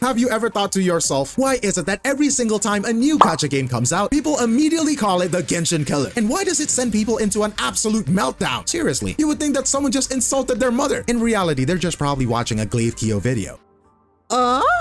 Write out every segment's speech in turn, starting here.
Have you ever thought to yourself, why is it that every single time a new gacha game comes out, people immediately call it the Genshin killer? And why does it send people into an absolute meltdown? Seriously, you would think that someone just insulted their mother. In reality, they're just probably watching a 𝗖cie𝗽𝗆𝗆𝗵𝘁 video.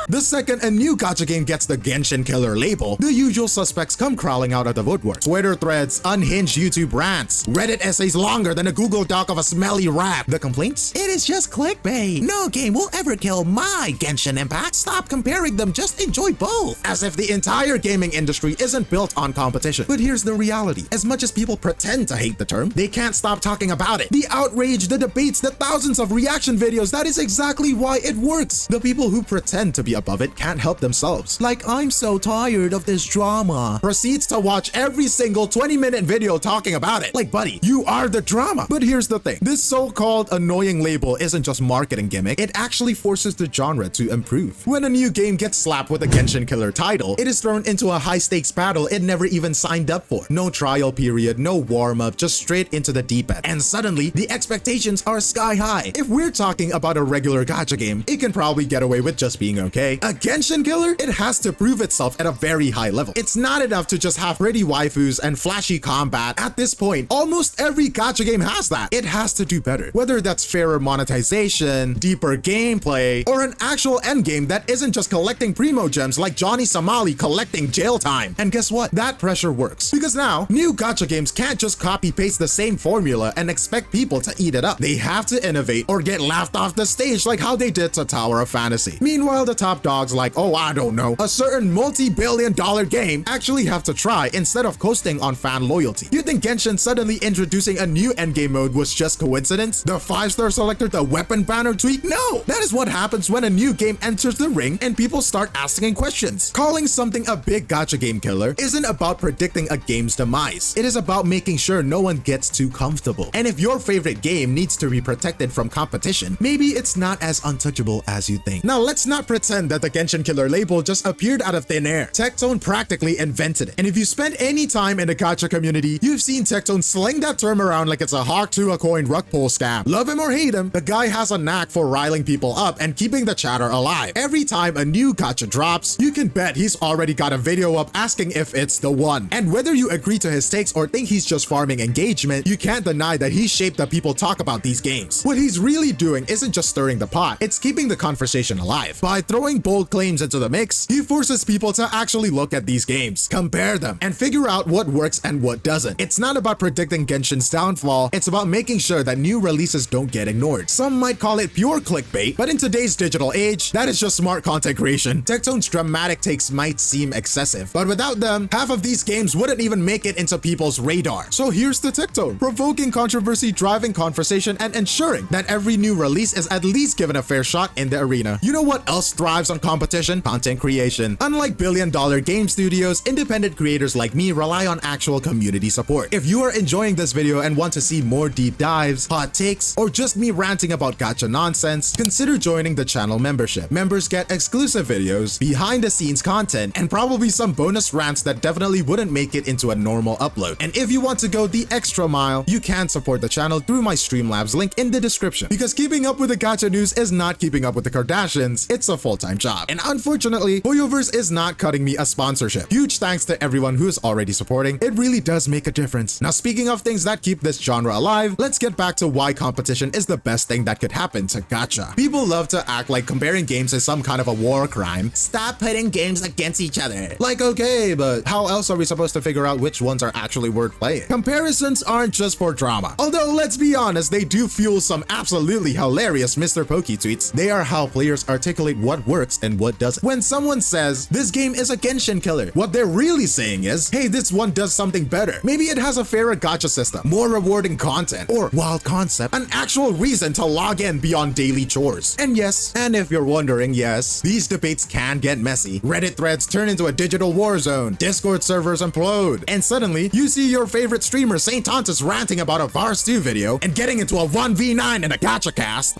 The second a new gacha game gets the Genshin killer label, the usual suspects come crawling out of the woodwork. Twitter threads, unhinged YouTube rants, Reddit essays longer than a Google Doc of a smelly rap. The complaints? It is just clickbait. No game will ever kill my Genshin Impact. Stop comparing them, just enjoy both. As if the entire gaming industry isn't built on competition. But here's the reality. As much as people pretend to hate the term, they can't stop talking about it. The outrage, the debates, the thousands of reaction videos, that is exactly why it works. The people who pretend to be above it can't help themselves. Like, I'm so tired of this drama. Proceeds to watch every single 20-minute video talking about it. Like, buddy, you are the drama. But here's the thing. This so-called annoying label isn't just marketing gimmick. It actually forces the genre to improve. When a new game gets slapped with a Genshin killer title, it is thrown into a high-stakes battle it never even signed up for. No trial period, no warm-up, just straight into the deep end. And suddenly, the expectations are sky high. If we're talking about a regular gacha game, it can probably get away with just being okay. A Genshin killer? It has to prove itself at a very high level. It's not enough to just have pretty waifus and flashy combat. At this point, almost every gacha game has that. It has to do better. Whether that's fairer monetization, deeper gameplay, or an actual endgame that isn't just collecting primo gems like Johnny Somali collecting jail time. And guess what? That pressure works. Because now, new gacha games can't just copy-paste the same formula and expect people to eat it up. They have to innovate or get laughed off the stage like how they did to Tower of Fantasy. Meanwhile, the top dogs like, oh, I don't know, a certain multi-billion-dollar game actually have to try instead of coasting on fan loyalty. You think Genshin suddenly introducing a new endgame mode was just coincidence? The 5-star selector, the weapon banner tweak? No! That is what happens when a new game enters the ring and people start asking questions. Calling something a big gacha game killer isn't about predicting a game's demise. It is about making sure no one gets too comfortable. And if your favorite game needs to be protected from competition, maybe it's not as untouchable as you think. Now, let's not pretend that the Genshin killer label just appeared out of thin air. Tectone practically invented it. And if you spend any time in the gacha community, you've seen Tectone sling that term around like it's a hawk to a coin rug pull scam. Love him or hate him, the guy has a knack for riling people up and keeping the chatter alive. Every time a new gacha drops, you can bet he's already got a video up asking if it's the one. And whether you agree to his takes or think he's just farming engagement, you can't deny that he shaped the people talk about these games. What he's really doing isn't just stirring the pot, it's keeping the conversation alive. By throwing bold claims into the mix, he forces people to actually look at these games, compare them, and figure out what works and what doesn't. It's not about predicting Genshin's downfall, it's about making sure that new releases don't get ignored. Some might call it pure clickbait, but in today's digital age, that is just smart content creation. Tectone's dramatic takes might seem excessive, but without them, half of these games wouldn't even make it into people's radar. So here's the Tectone, provoking controversy, driving conversation, and ensuring that every new release is at least given a fair shot in the arena. You know what else thrives on competition? Content creation. Unlike billion-dollar game studios, independent creators like me rely on actual community support. If you are enjoying this video and want to see more deep dives, hot takes, or just me ranting about gacha nonsense, consider joining the channel membership. Members get exclusive videos, behind-the-scenes content, and probably some bonus rants that definitely wouldn't make it into a normal upload. And if you want to go the extra mile, you can support the channel through my Streamlabs link in the description. Because keeping up with the gacha news is not keeping up with the Kardashians, it's a full-time job. And unfortunately, Hoyoverse is not cutting me a sponsorship. Huge thanks to everyone who is already supporting. It really does make a difference. Now, speaking of things that keep this genre alive, let's get back to why competition is the best thing that could happen to gacha. People love to act like comparing games is some kind of a war crime. Stop pitting games against each other. Like, okay, but how else are we supposed to figure out which ones are actually worth playing? Comparisons aren't just for drama. Although, let's be honest, they do fuel some absolutely hilarious Mr. Pokey tweets. They are how players articulate what works and what doesn't. When someone says, this game is a Genshin killer, what they're really saying is, hey, this one does something better. Maybe it has a fairer gacha system, more rewarding content, or wild concept, an actual reason to log in beyond daily chores. And yes, and if you're wondering, yes, these debates can get messy. Reddit threads turn into a digital war zone, Discord servers implode, and suddenly you see your favorite streamer Saint Tontus ranting about a Vars 2 video and getting into a 1v9 in a gacha cast.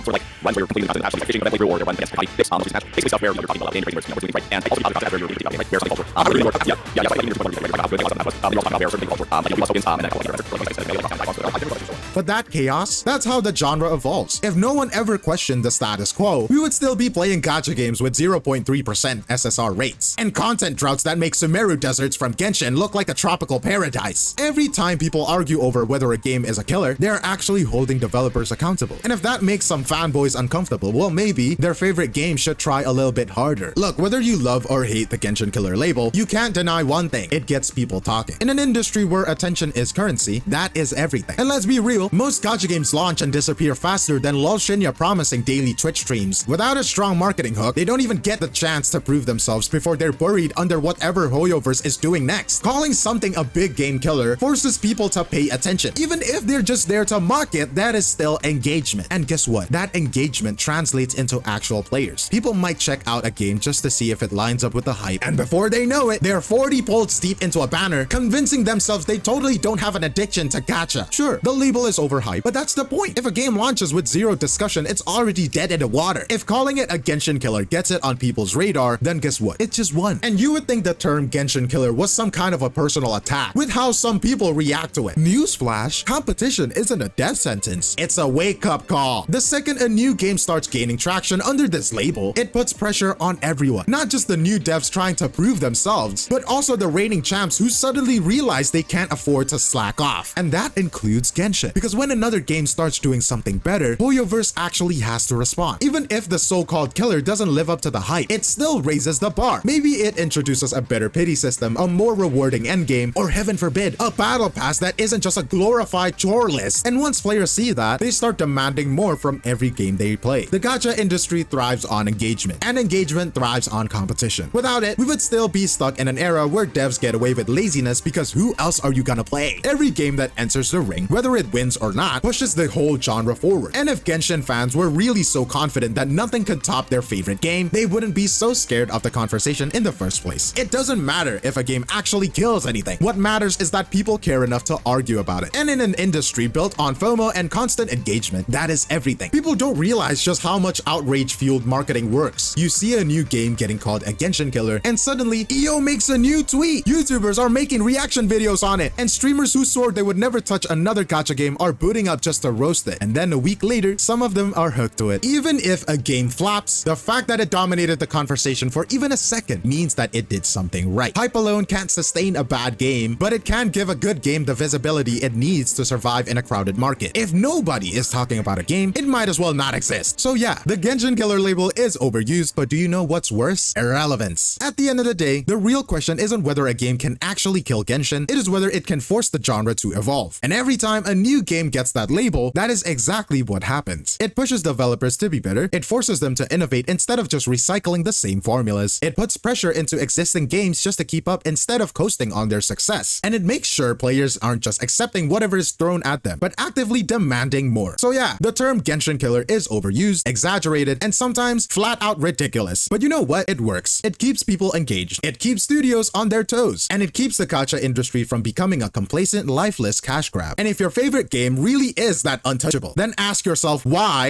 For like runs where you're completely not actually fishing eventually reward or run against body this which is basically stuff where you're talking about dangerous right and also talking about where you're right where something called yeah like you also talk about where certain culture and then But that chaos, that's how the genre evolves. If no one ever questioned the status quo, we would still be playing gacha games with 0.3% SSR rates, and content droughts that make Sumeru deserts from Genshin look like a tropical paradise. Every time people argue over whether a game is a killer, they're actually holding developers accountable. And if that makes some fanboys uncomfortable, well, maybe their favorite game should try a little bit harder. Look, whether you love or hate the Genshin killer label, you can't deny one thing: it gets people talking. In an industry where attention is currency, that is everything. And let's be real, most gacha games launch and disappear faster than 𝗖cie𝗽𝗆𝗵𝗁 promising daily Twitch streams. Without a strong marketing hook, they don't even get the chance to prove themselves before they're buried under whatever Hoyoverse is doing next. Calling something a big game killer forces people to pay attention. Even if they're just there to mock it, that is still engagement. And guess what? That engagement translates into actual players. People might check out a game just to see if it lines up with the hype, and before they know it, they're 40 polls deep into a banner, convincing themselves they totally don't have an addiction to gacha. Sure, the label is overhyped, but that's the point. If a game launches with zero discussion, it's already dead in the water. If calling it a Genshin killer gets it on people's radar, then guess what? It just won. And you would think the term Genshin killer was some kind of a personal attack, with how some people react to it. Newsflash, competition isn't a death sentence. It's a wake-up call. The second a new game starts gaining traction under this label, it puts pressure on everyone. Not just the new devs trying to prove themselves, but also the reigning champs who suddenly realize they can't afford to slack off. And that includes Genshin. Because when another game starts doing something better, Hoyoverse actually has to respond. Even if the so-called killer doesn't live up to the hype, it still raises the bar. Maybe it introduces a better pity system, a more rewarding endgame, or heaven forbid, a battle pass that isn't just a glorified chore list. And once players see that, they start demanding more from every game they play. The gacha industry thrives on engagement, and engagement thrives on competition. Without it, we would still be stuck in an era where devs get away with laziness because who else are you gonna play? Every game that enters the ring, whether it wins or not, pushes the whole genre forward. And if Genshin fans were really so confident that nothing could top their favorite game, they wouldn't be so scared of the conversation in the first place. It doesn't matter if a game actually kills anything. What matters is that people care enough to argue about it. And in an industry built on FOMO and constant engagement, that is everything. People don't realize just how much outrage-fueled marketing works. You see a new game getting called a Genshin killer, and suddenly EO makes a new tweet. YouTubers are making reaction videos on it, and streamers who swore they would never touch another gacha game are booting up just to roast it. And then a week later, some of them are hooked to it. Even if a game flops, the fact that it dominated the conversation for even a second means that it did something right. Hype alone can't sustain a bad game, but it can give a good game the visibility it needs to survive in a crowded market. If nobody is talking about a game, it might as well not exist. So yeah, the Genshin killer label is overused, but do you know what's worse? Irrelevance. At the end of the day, the real question isn't whether a game can actually kill Genshin, it is whether it can force the genre to evolve. And every time a new game gets that label, that is exactly what happens. It pushes developers to be better, it forces them to innovate instead of just recycling the same formulas. It puts pressure into existing games just to keep up instead of coasting on their success. And it makes sure players aren't just accepting whatever is thrown at them, but actively demanding more. So yeah, the term Genshin killer is overused, exaggerated, and sometimes flat out ridiculous. But you know what? It works. It keeps people engaged. It keeps studios on their toes. And it keeps the gacha industry from becoming a complacent, lifeless cash grab. And if your favorite game really is that untouchable, then ask yourself why